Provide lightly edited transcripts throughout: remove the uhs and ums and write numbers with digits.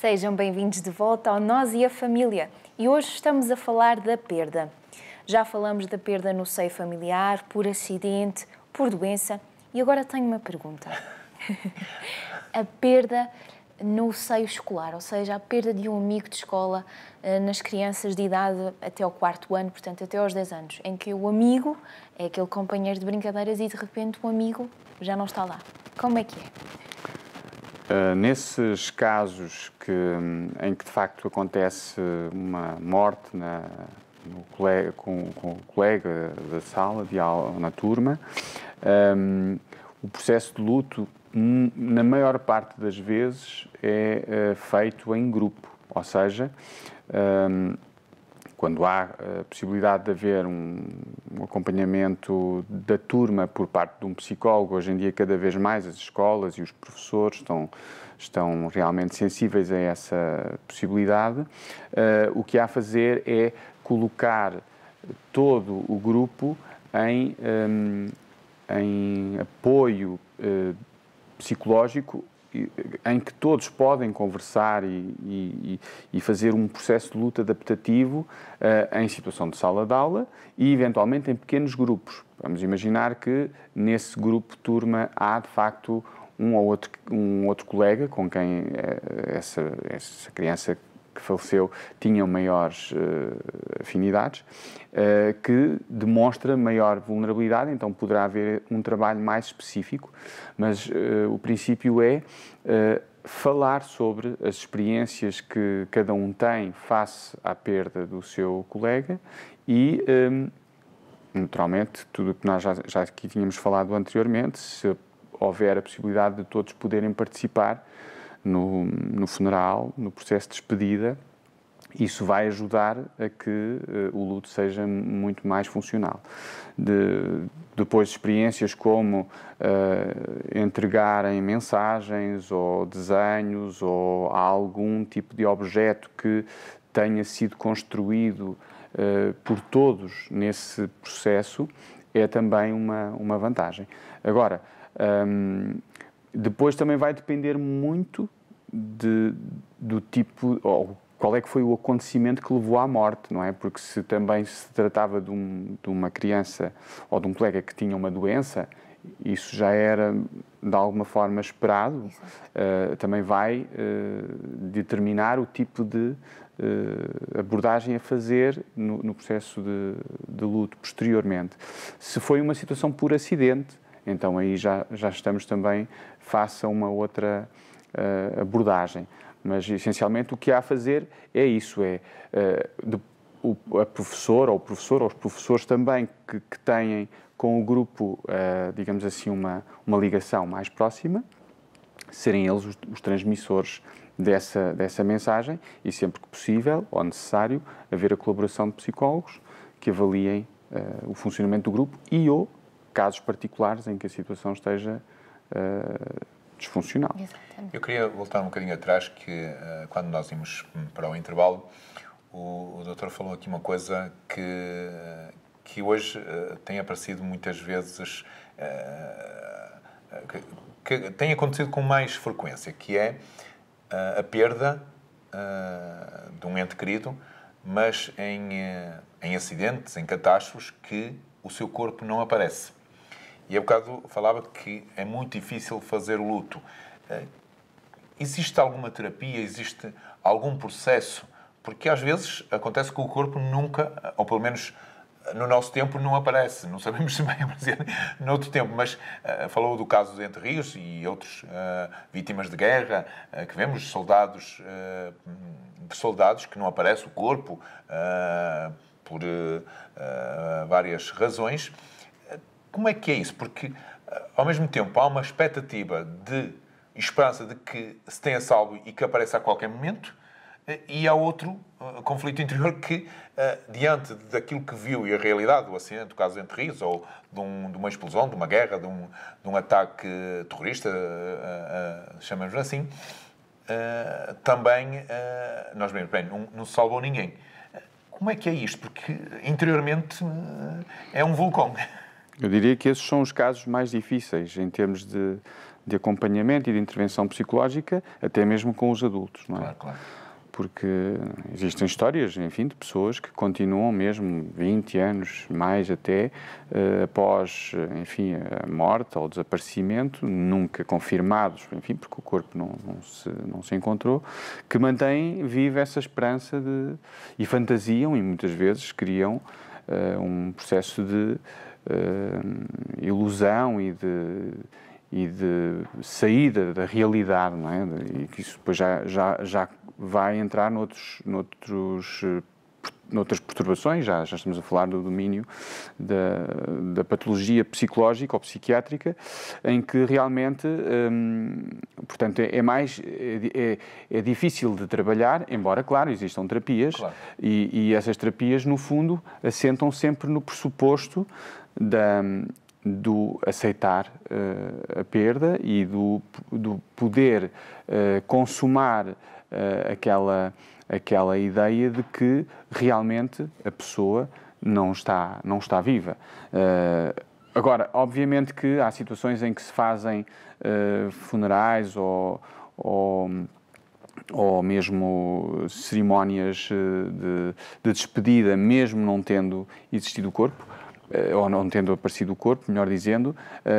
Sejam bem-vindos de volta ao Nós e a Família. E hoje estamos a falar da perda. Já falamos da perda no seio familiar, por acidente, por doença. E agora tenho uma pergunta. A perda no seio escolar, ou seja, a perda de um amigo de escola nas crianças de idade até ao 4º ano, portanto até aos 10 anos, em que o amigo é aquele companheiro de brincadeiras e de repente o amigo já não está lá. Como é que é? Nesses casos em que de facto acontece uma morte com o colega da sala de aula, na turma, o processo de luto, na maior parte das vezes, é feito em grupo, ou seja, quando há a possibilidade de haver um acompanhamento da turma por parte de um psicólogo. Hoje em dia, cada vez mais as escolas e os professores estão realmente sensíveis a essa possibilidade. O que há a fazer é colocar todo o grupo em apoio psicológico, em que todos podem conversar e fazer um processo de luta adaptativo em situação de sala de aula e, eventualmente, em pequenos grupos. Vamos imaginar que, nesse grupo turma, há, de facto, um outro colega com quem essa criança que faleceu tinham maiores afinidades, que demonstra maior vulnerabilidade, então poderá haver um trabalho mais específico, mas o princípio é falar sobre as experiências que cada um tem face à perda do seu colega e, naturalmente, tudo o que nós já aqui tínhamos falado anteriormente, se houver a possibilidade de todos poderem participar no funeral, no processo de despedida, isso vai ajudar a que o luto seja muito mais funcional. Depois, experiências como entregarem mensagens ou desenhos ou algum tipo de objeto que tenha sido construído por todos nesse processo é também uma vantagem. Agora, depois também vai depender muito do tipo, ou qual é que foi o acontecimento que levou à morte, não é? Porque se também se tratava de uma criança ou de um colega que tinha uma doença, isso já era de alguma forma esperado, também vai determinar o tipo de abordagem a fazer no processo de luto posteriormente. Se foi uma situação por acidente, então aí já estamos também face a uma outra abordagem. Mas, essencialmente, o que há a fazer é isso, a professora ou o professor, ou os professores também que têm com o grupo, digamos assim, uma ligação mais próxima, serem eles os transmissores dessa mensagem e, sempre que possível ou necessário, haver a colaboração de psicólogos que avaliem o funcionamento do grupo ou casos particulares em que a situação esteja disfuncional. Exatamente. Eu queria voltar um bocadinho atrás, que quando nós íamos para o intervalo, o doutor falou aqui uma coisa que hoje tem aparecido muitas vezes, que tem acontecido com mais frequência, que é a perda de um ente querido, mas em acidentes, em catástrofes, que o seu corpo não aparece. E há bocado falava de que é muito difícil fazer o luto. Existe alguma terapia? Existe algum processo? Porque às vezes acontece que o corpo nunca, ou pelo menos no nosso tempo, não aparece. Não sabemos se vai aparecer noutro tempo, mas falou do caso de Entre Rios e outros vítimas de guerra, que vemos soldados que não aparece o corpo por várias razões. Como é que é isso? Porque, ao mesmo tempo, há uma expectativa de esperança de que se tenha salvo e que apareça a qualquer momento, e há outro conflito interior que, diante daquilo que viu e a realidade do acidente, do caso de Entre Rios, ou de uma explosão, de uma guerra, de um ataque terrorista, chamamos assim, também nós vemos, bem, não se salvou ninguém. Como é que é isto? Porque, interiormente, é um vulcão. Eu diria que esses são os casos mais difíceis em termos de acompanhamento e de intervenção psicológica, até mesmo com os adultos, não é? Claro, claro. Porque existem histórias, enfim, de pessoas que continuam mesmo 20 anos, mais até, após, enfim, a morte ou o desaparecimento, nunca confirmados, enfim, porque o corpo não se encontrou, que mantêm viva essa esperança e fantasiam e muitas vezes criam um processo de ilusão e de saída da realidade, não é? E que isso depois já vai entrar noutras perturbações, já estamos a falar do domínio da patologia psicológica ou psiquiátrica, em que realmente, portanto, é difícil de trabalhar, embora, claro, existam terapias, claro. E essas terapias, no fundo, assentam sempre no pressuposto do aceitar a perda e do poder consumar aquela ideia de que realmente a pessoa não está viva. Agora, obviamente que há situações em que se fazem funerais ou mesmo cerimónias de despedida, mesmo não tendo existido o corpo, ou não tendo aparecido o corpo, melhor dizendo,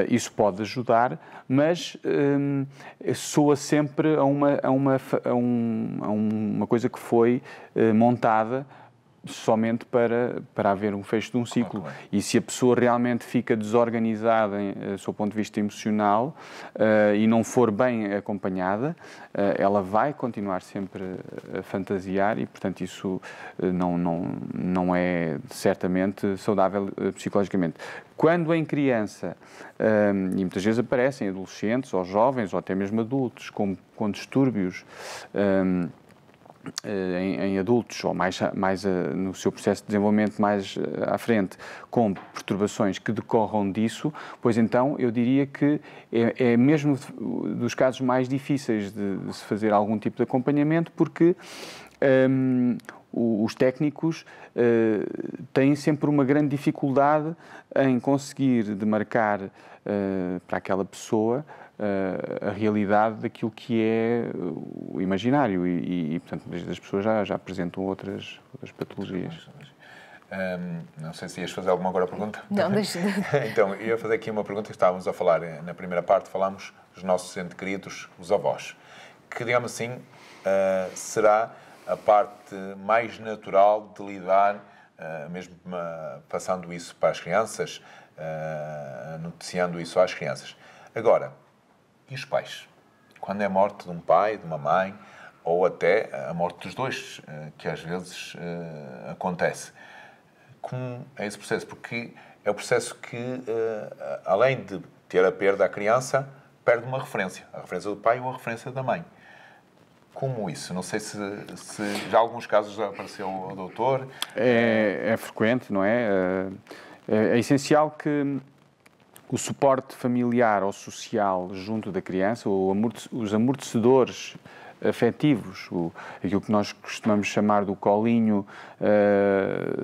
isso pode ajudar, mas soa sempre a uma coisa que foi montada somente para haver um fecho de um ciclo. Claro. E se a pessoa realmente fica desorganizada do seu ponto de vista emocional e não for bem acompanhada, ela vai continuar sempre a fantasiar e, portanto, isso não é certamente saudável psicologicamente. Quando em criança, e muitas vezes aparecem adolescentes ou jovens ou até mesmo adultos com distúrbios em adultos ou mais no seu processo de desenvolvimento mais à frente, com perturbações que decorram disso, pois então eu diria que é mesmo dos casos mais difíceis de se fazer algum tipo de acompanhamento, porque os técnicos têm sempre uma grande dificuldade em conseguir demarcar para aquela pessoa a realidade daquilo que é o imaginário e portanto, as pessoas já apresentam outras patologias. Não sei se ias fazer alguma agora pergunta. Não, deixa. Então, eu ia fazer aqui uma pergunta que estávamos a falar na primeira parte, falámos dos nossos entes queridos, os avós, que, digamos assim, será a parte mais natural de lidar, mesmo passando isso para as crianças, noticiando isso às crianças. Agora, e os pais? Quando é a morte de um pai, de uma mãe, ou até a morte dos dois, que às vezes acontece. Como é esse processo? Porque é o processo que, além de ter a perda da criança, perde uma referência. A referência do pai ou a referência da mãe. Como isso? Não sei se já em alguns casos já apareceu o doutor. É frequente, não é? É essencial que o suporte familiar ou social junto da criança, os amortecedores afetivos, aquilo que nós costumamos chamar do colinho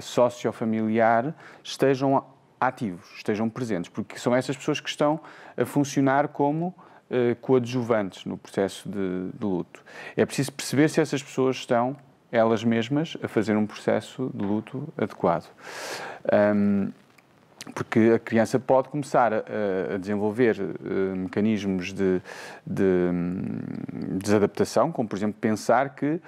sociofamiliar, estejam ativos, estejam presentes, porque são essas pessoas que estão a funcionar como coadjuvantes no processo de luto. É preciso perceber se essas pessoas estão, elas mesmas, a fazer um processo de luto adequado. Porque a criança pode começar a desenvolver mecanismos de desadaptação, como, por exemplo, pensar que,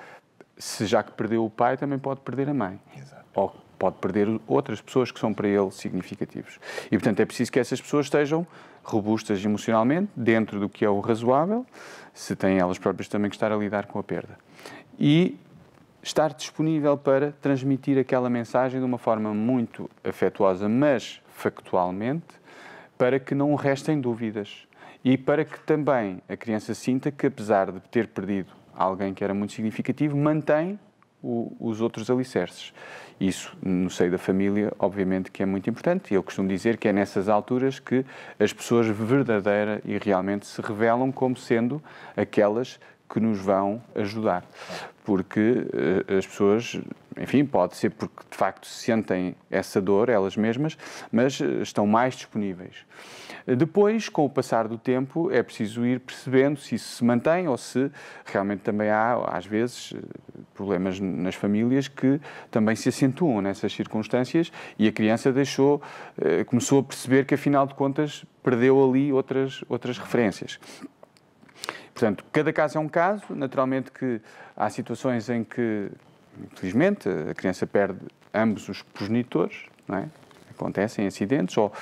já que perdeu o pai, também pode perder a mãe. Exato. Ou pode perder outras pessoas que são para ele significativos. E, portanto, é preciso que essas pessoas estejam robustas emocionalmente, dentro do que é o razoável, se têm elas próprias também que estar a lidar com a perda. E estar disponível para transmitir aquela mensagem de uma forma muito afetuosa, mas factualmente, para que não restem dúvidas e para que também a criança sinta que, apesar de ter perdido alguém que era muito significativo, mantém os outros alicerces. Isso, no seio da família, obviamente que é muito importante, e eu costumo dizer que é nessas alturas que as pessoas verdadeira e realmente se revelam como sendo aquelas que nos vão ajudar. Porque as pessoas, enfim, pode ser porque de facto sentem essa dor, elas mesmas, mas estão mais disponíveis. Depois, com o passar do tempo, é preciso ir percebendo se isso se mantém ou se realmente também há, às vezes, problemas nas famílias que também se acentuam nessas circunstâncias e a criança começou a perceber que, afinal de contas, perdeu ali outras referências. Portanto, cada caso é um caso. Naturalmente que há situações em que, infelizmente, a criança perde ambos os progenitores, não é? Acontecem acidentes, ou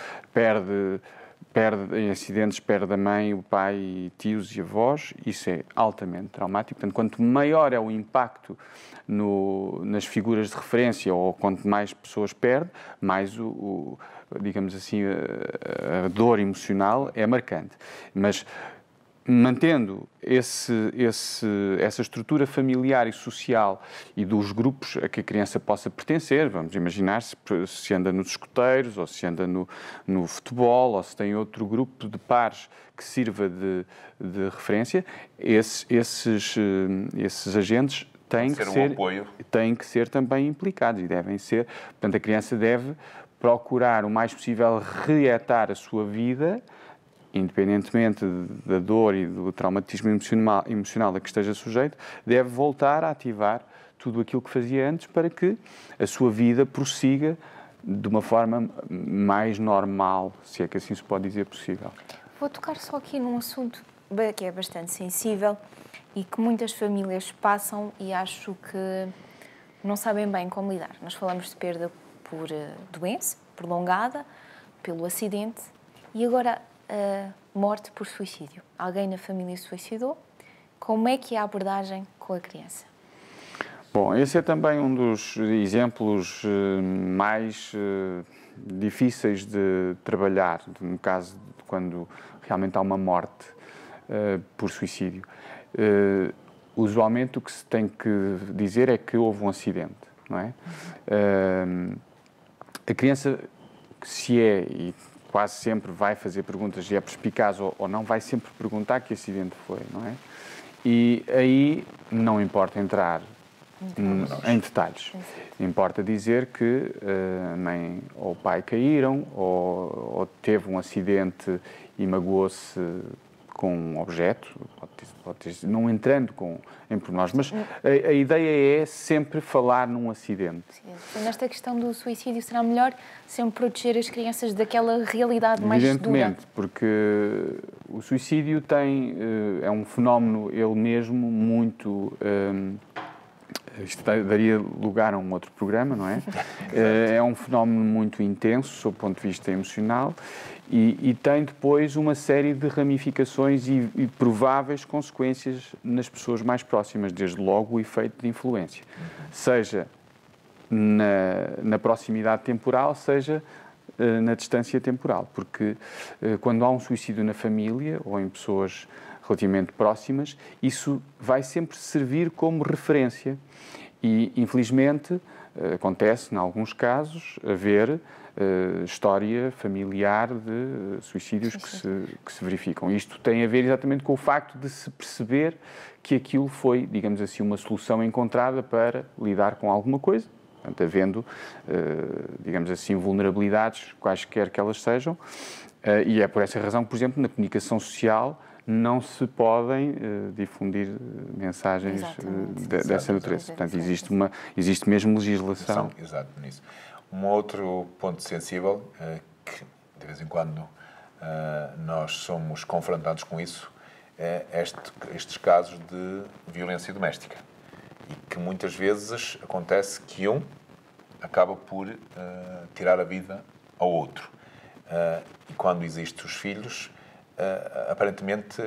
em acidentes perde a mãe, o pai, tios e avós. Isso é altamente traumático. Portanto, quanto maior é o impacto nas figuras de referência, ou quanto mais pessoas perde, mais digamos assim, a dor emocional é marcante. Mas mantendo essa estrutura familiar e social e dos grupos a que a criança possa pertencer, vamos imaginar se anda nos escoteiros, ou se anda no futebol, ou se tem outro grupo de pares que sirva de referência, esses agentes têm que ser também implicados e devem ser. Portanto, a criança deve procurar o mais possível reatar a sua vida, independentemente da dor e do traumatismo emocional a que esteja sujeito, deve voltar a ativar tudo aquilo que fazia antes para que a sua vida prossiga de uma forma mais normal, se é que assim se pode dizer possível. Vou tocar só aqui num assunto que é bastante sensível e que muitas famílias passam e acho que não sabem bem como lidar. Nós falamos de perda por doença prolongada, pelo acidente e agora a morte por suicídio. Alguém na família se suicidou. Como é que é a abordagem com a criança? Bom, esse é também um dos exemplos mais difíceis de trabalhar, no caso de quando realmente há uma morte por suicídio. Usualmente o que se tem que dizer é que houve um acidente, não é? A criança, se é, e quase sempre vai fazer perguntas, e é perspicaz ou não, vai sempre perguntar que acidente foi, não é? E aí não importa entrar em detalhes. Importa dizer que a mãe ou o pai caíram, ou teve um acidente e magoou-se com um objeto, não entrando em pormenores, mas a ideia é sempre falar num acidente. Sim. Nesta questão do suicídio, será melhor sempre proteger as crianças daquela realidade mais dura? Evidentemente, porque o suicídio é um fenómeno ele mesmo muito... isto daria lugar a um outro programa, não é? É um fenómeno muito intenso, sob o ponto de vista emocional, e tem depois uma série de ramificações e prováveis consequências nas pessoas mais próximas, desde logo o efeito de influência, seja na proximidade temporal, seja na distância temporal, porque quando há um suicídio na família ou em pessoas relativamente próximas, isso vai sempre servir como referência e, infelizmente, acontece, em alguns casos, haver história familiar de suicídios que se verificam. Isto tem a ver exatamente com o facto de se perceber que aquilo foi, digamos assim, uma solução encontrada para lidar com alguma coisa, portanto, havendo, digamos assim, vulnerabilidades, quaisquer que elas sejam, e é por essa razão que, por exemplo, na comunicação social, não se podem difundir mensagens dessa natureza. Portanto, existe mesmo legislação. Exato, nisso. Um outro ponto sensível, que de vez em quando nós somos confrontados com isso, é estes casos de violência doméstica. E que muitas vezes acontece que um acaba por tirar a vida ao outro. E quando existem os filhos, aparentemente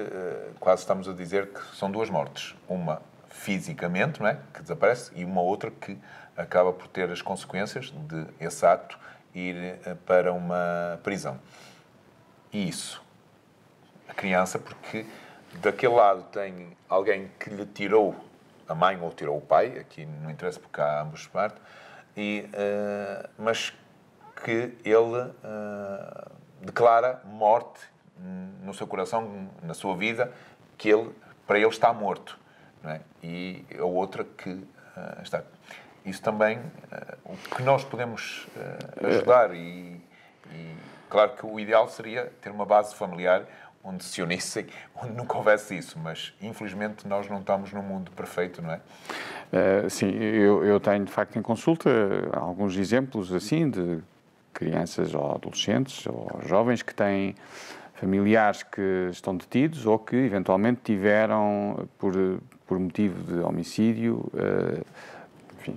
quase estamos a dizer que são duas mortes. Uma fisicamente, não é? Que desaparece, e uma outra que acaba por ter as consequências de esse ato ir para uma prisão. E isso, a criança, porque daquele lado tem alguém que lhe tirou a mãe ou tirou o pai, aqui não interessa porque há ambos partes, mas que ele declara morte no seu coração, na sua vida, que para ele está morto. não é? E a outra que está. Isso também, o que nós podemos ajudar e claro que o ideal seria ter uma base familiar onde se unissem, onde nunca houvesse isso, mas infelizmente nós não estamos num mundo perfeito, não é? Sim, eu tenho de facto em consulta alguns exemplos assim de crianças ou adolescentes ou jovens que têm familiares que estão detidos ou que eventualmente tiveram por motivo de homicídio, enfim,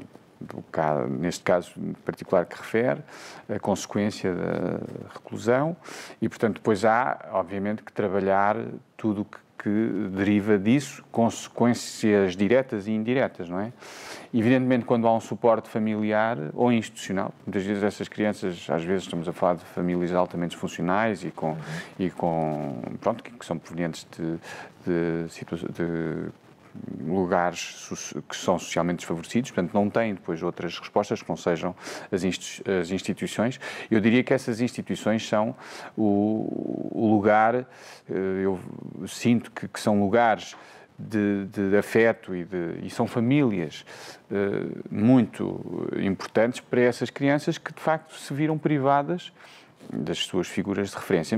neste caso em particular que refere, a consequência da reclusão e, portanto, depois há, obviamente, que trabalhar tudo o que deriva disso, consequências diretas e indiretas, não é? Evidentemente, quando há um suporte familiar ou institucional, muitas vezes essas crianças, às vezes estamos a falar de famílias altamente disfuncionais pronto, que são provenientes de lugares que são socialmente desfavorecidos, portanto não têm depois outras respostas que não sejam as instituições. Eu diria que essas instituições são o lugar, eu sinto que são lugares de afeto e são famílias muito importantes para essas crianças que de facto se viram privadas das suas figuras de referência.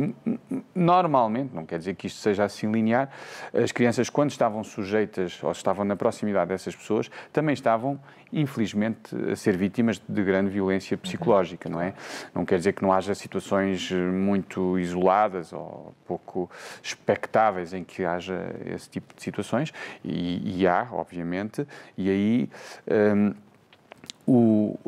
Normalmente, não quer dizer que isto seja assim linear, as crianças, quando estavam sujeitas ou estavam na proximidade dessas pessoas, também estavam, infelizmente, a ser vítimas de grande violência psicológica, não é? Não quer dizer que não haja situações muito isoladas ou pouco expectáveis em que haja esse tipo de situações, e há, obviamente, e aí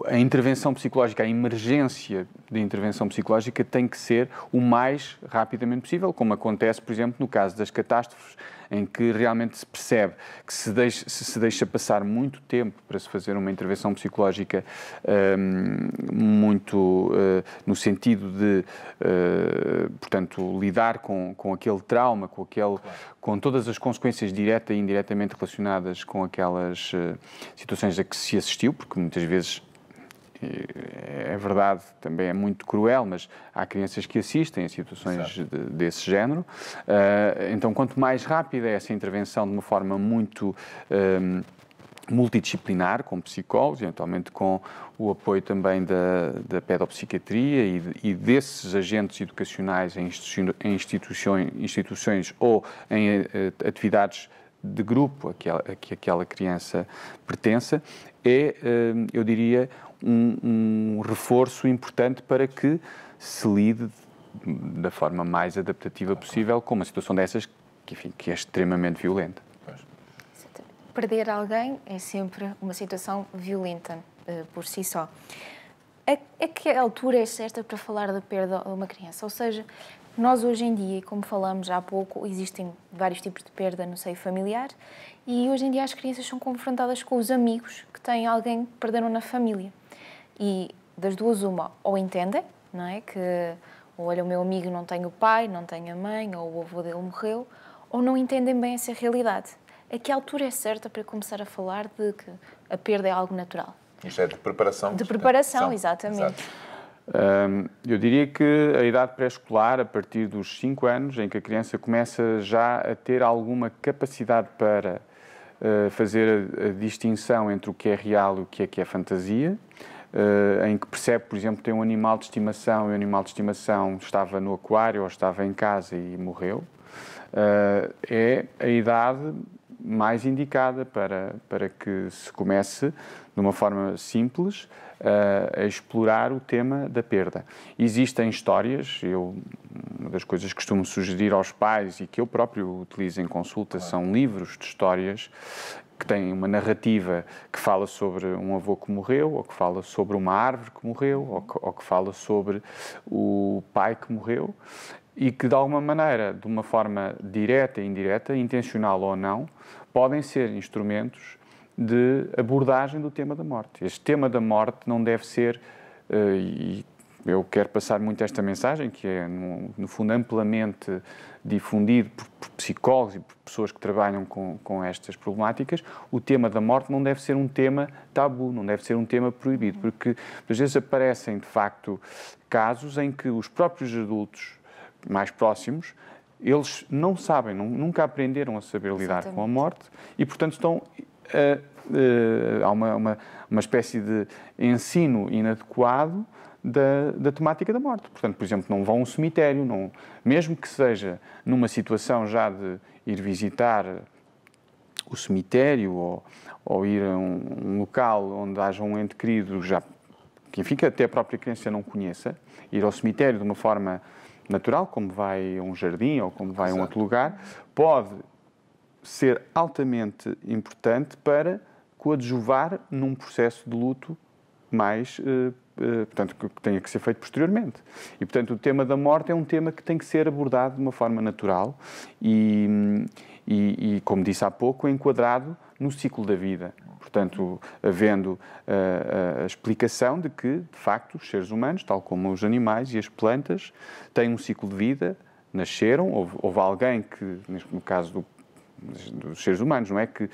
a intervenção psicológica, a emergência de intervenção psicológica tem que ser o mais rapidamente possível, como acontece, por exemplo, no caso das catástrofes, em que realmente se percebe que se deixa passar muito tempo para se fazer uma intervenção psicológica muito no sentido de, portanto, lidar com aquele trauma, com todas as consequências direta e indiretamente relacionadas com aquelas situações a que se assistiu, porque muitas vezes é verdade, também é muito cruel, mas há crianças que assistem a situações desse género. Então, quanto mais rápida é essa intervenção de uma forma muito multidisciplinar, com psicólogos, eventualmente com o apoio também da pedopsiquiatria e desses agentes educacionais em instituições ou em atividades de grupo a que aquela criança pertença, eu diria, um reforço importante para que se lide da forma mais adaptativa possível com uma situação dessas que, enfim, que é extremamente violenta. Perder alguém é sempre uma situação violenta por si só. A que altura é certa para falar da perda de uma criança? Ou seja, nós hoje em dia, como falamos há pouco, existem vários tipos de perda no seio familiar e hoje em dia as crianças são confrontadas com os amigos que têm alguém que perderam na família. E das duas uma, ou entendem, não é? Que, olha, o meu amigo não tem o pai, não tem a mãe, ou o avô dele morreu, ou não entendem bem essa realidade. A que altura é certa para começar a falar de que a perda é algo natural? Isto é de preparação. De preparação, exatamente. Eu diria que a idade pré-escolar, a partir dos 5 anos, em que a criança começa já a ter alguma capacidade para fazer a distinção entre o que é real e o que é fantasia, em que percebe, por exemplo, tem um animal de estimação e o animal de estimação estava no aquário ou estava em casa e morreu, é a idade mais indicada para que se comece, de uma forma simples, a explorar o tema da perda. Existem histórias, uma das coisas que costumo sugerir aos pais e que eu próprio utilizo em consulta são livros de histórias que têm uma narrativa que fala sobre um avô que morreu, ou que fala sobre uma árvore que morreu, ou que fala sobre o pai que morreu, e que, de alguma maneira, de uma forma direta e indireta, intencional ou não, podem ser instrumentos de abordagem do tema da morte. Este tema da morte não deve ser, e eu quero passar muito esta mensagem, que é, no fundo, amplamente difundido por psicólogos e por pessoas que trabalham com estas problemáticas, o tema da morte não deve ser um tema tabu, não deve ser um tema proibido, porque às vezes aparecem, de facto, casos em que os próprios adultos mais próximos eles não sabem, nunca aprenderam a saber lidar com a morte e, portanto, estão há uma espécie de ensino inadequado da temática da morte. Portanto, por exemplo, não vão a um cemitério, mesmo que seja numa situação já de ir visitar o cemitério ou ir a um local onde haja um ente querido que, enfim, que até a própria criança não conheça, ir ao cemitério de uma forma natural, como vai a um jardim ou como vai a um outro lugar, pode ser altamente importante para coadjuvar num processo de luto mais, portanto, que tenha que ser feito posteriormente. E, portanto, o tema da morte é um tema que tem que ser abordado de uma forma natural e como disse há pouco, enquadrado no ciclo da vida. Portanto, havendo a explicação de que, de facto, os seres humanos, tal como os animais e as plantas, têm um ciclo de vida, nasceram, houve alguém que, no caso dos seres humanos, não é? Que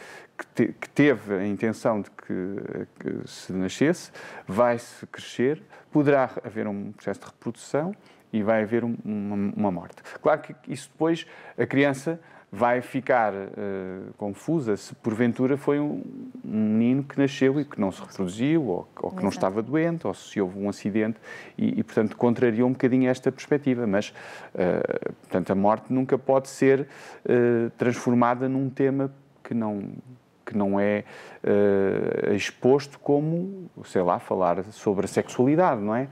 teve a intenção de que se nascesse, vai-se crescer, poderá haver um processo de reprodução e vai haver uma morte. Claro que isso depois, a criança vai ficar confusa se porventura foi um menino que nasceu e que não se reproduziu, ou que não estava doente, ou se houve um acidente, e portanto, contrariou um bocadinho esta perspectiva. Mas, portanto, a morte nunca pode ser transformada num tema que não é exposto como, sei lá, falar sobre a sexualidade, não é?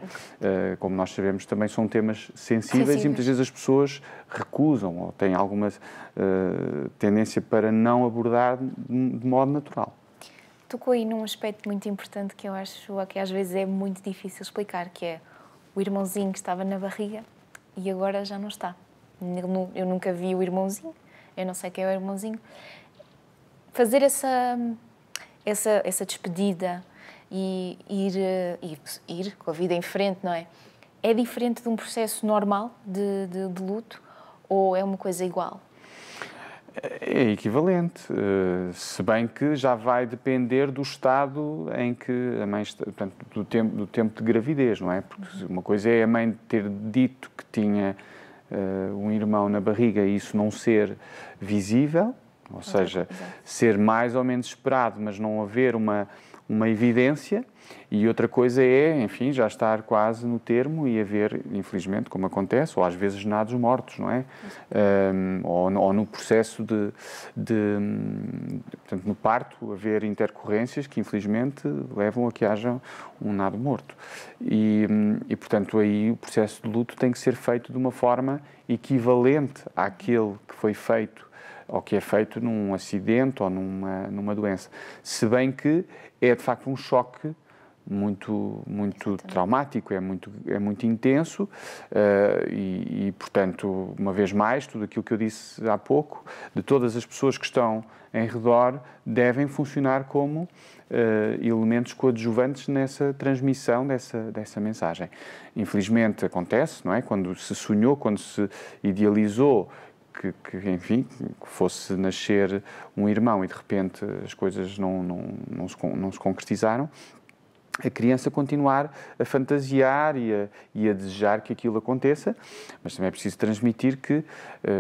Como nós sabemos, também são temas sensíveis e muitas vezes as pessoas recusam ou têm alguma tendência para não abordar de modo natural. Tocou aí num aspecto muito importante que eu acho que às vezes é muito difícil explicar, que é o irmãozinho que estava na barriga e agora já não está. Eu nunca vi o irmãozinho, eu não sei quem é o irmãozinho. Fazer essa despedida e ir com a vida em frente, não é? É diferente de um processo normal de luto ou é uma coisa igual? É equivalente, se bem que já vai depender do estado em que a mãe está, portanto, do tempo de gravidez, não é? Porque uma coisa é a mãe ter dito que tinha um irmão na barriga e isso não ser visível, ou seja, ser mais ou menos esperado, mas não haver uma evidência. E outra coisa é, enfim, já estar quase no termo e haver, infelizmente, como acontece, ou às vezes nados mortos, não é? Ou no processo portanto, no parto, haver intercorrências que, infelizmente, levam a que haja um nado morto. E, portanto, aí o processo de luto tem que ser feito de uma forma equivalente àquele que foi feito ou que é feito num acidente ou numa doença. Se bem que é, de facto, um choque muito traumático, é muito intenso e, portanto, uma vez mais, tudo aquilo que eu disse há pouco, de todas as pessoas que estão em redor, devem funcionar como elementos coadjuvantes nessa transmissão dessa mensagem. Infelizmente acontece, não é? Quando se sonhou, quando se idealizou que enfim, que fosse nascer um irmão e de repente as coisas não se concretizaram, a criança continuar a fantasiar e a desejar que aquilo aconteça, mas também é preciso transmitir que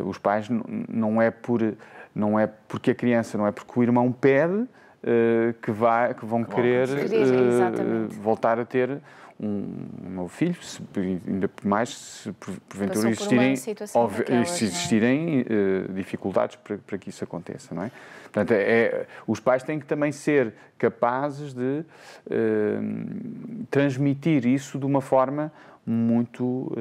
os pais não é porque a criança, não é porque o irmão pede que vão querer voltar a ter um novo filho, ainda mais se porventura existirem dificuldades para que isso aconteça, não é? Portanto, os pais têm que também ser capazes de transmitir isso de uma forma muito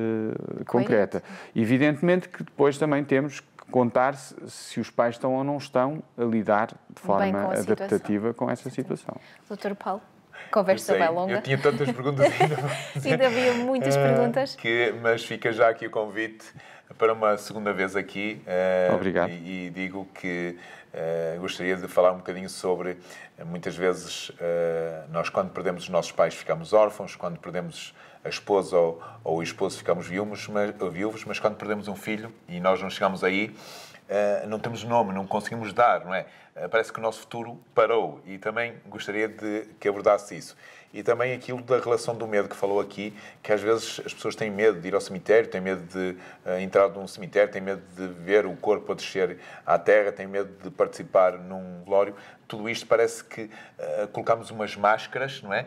concreta. Evidentemente que depois também temos que contar se os pais estão ou não estão a lidar de forma adaptativa com essa situação. Dr. Paulo? Conversa bem longa. Eu tinha tantas perguntas ainda. Ainda havia muitas perguntas. Mas fica já aqui o convite para uma segunda vez aqui. Obrigado. E digo que gostaria de falar um bocadinho sobre, muitas vezes, nós quando perdemos os nossos pais ficamos órfãos, quando perdemos a esposa ou o esposo ficamos viúvos, mas quando perdemos um filho e nós não chegamos aí, não temos nome, não conseguimos dar, não é? parece que o nosso futuro parou, e também gostaria de que abordasse isso. E também aquilo da relação do medo que falou aqui, que às vezes as pessoas têm medo de ir ao cemitério, têm medo de entrar num cemitério, têm medo de ver o corpo a descer à terra, têm medo de participar num velório. Tudo isto parece que colocamos umas máscaras, não é?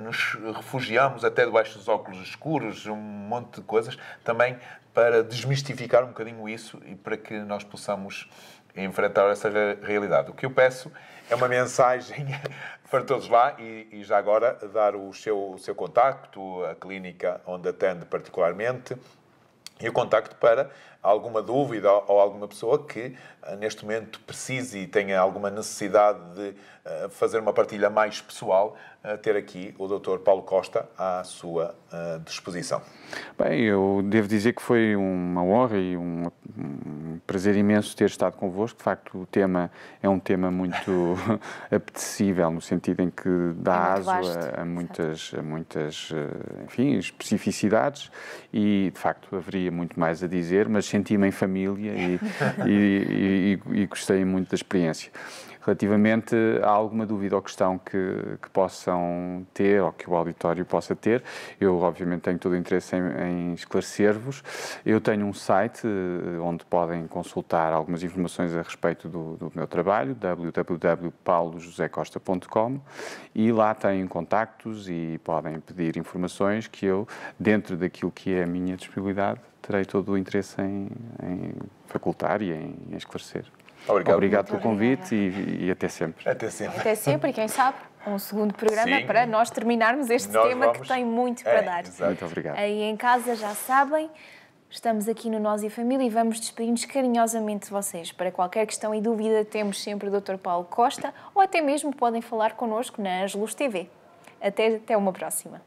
Nos refugiamos até debaixo dos óculos escuros, um monte de coisas, também para desmistificar um bocadinho isso e para que nós possamos enfrentar essa realidade. O que eu peço é uma mensagem para todos lá e já agora dar o seu contacto, a clínica onde atende particularmente, e o contacto para alguma dúvida ou alguma pessoa que neste momento precise e tenha alguma necessidade de fazer uma partilha mais pessoal, ter aqui o Dr. Paulo Costa à sua disposição. Bem, eu devo dizer que foi uma honra e um prazer imenso ter estado convosco. De facto, o tema é um tema muito apetecível, no sentido em que dá aso a muitas, enfim, especificidades e, de facto, haveria muito mais a dizer, mas senti-me em família e gostei muito da experiência. Relativamente a alguma dúvida ou questão que possam ter ou que o auditório possa ter, eu obviamente tenho todo o interesse em esclarecer-vos. Eu tenho um site onde podem consultar algumas informações a respeito do meu trabalho, www.paulojosecosta.com, e lá têm contactos e podem pedir informações que eu, dentro daquilo que é a minha disponibilidade, terei todo o interesse em facultar e em esclarecer. Obrigado pelo convite e até sempre. Até sempre. Até sempre, e quem sabe, um segundo programa. Sim, para nós terminarmos este tema que tem muito para dar. Exato. Muito obrigado. Aí em casa já sabem, estamos aqui no Nós e a Família e vamos despedir-nos carinhosamente de vocês. Para qualquer questão e dúvida temos sempre o Dr. Paulo Costa ou até mesmo podem falar connosco na Angelus TV. Até uma próxima.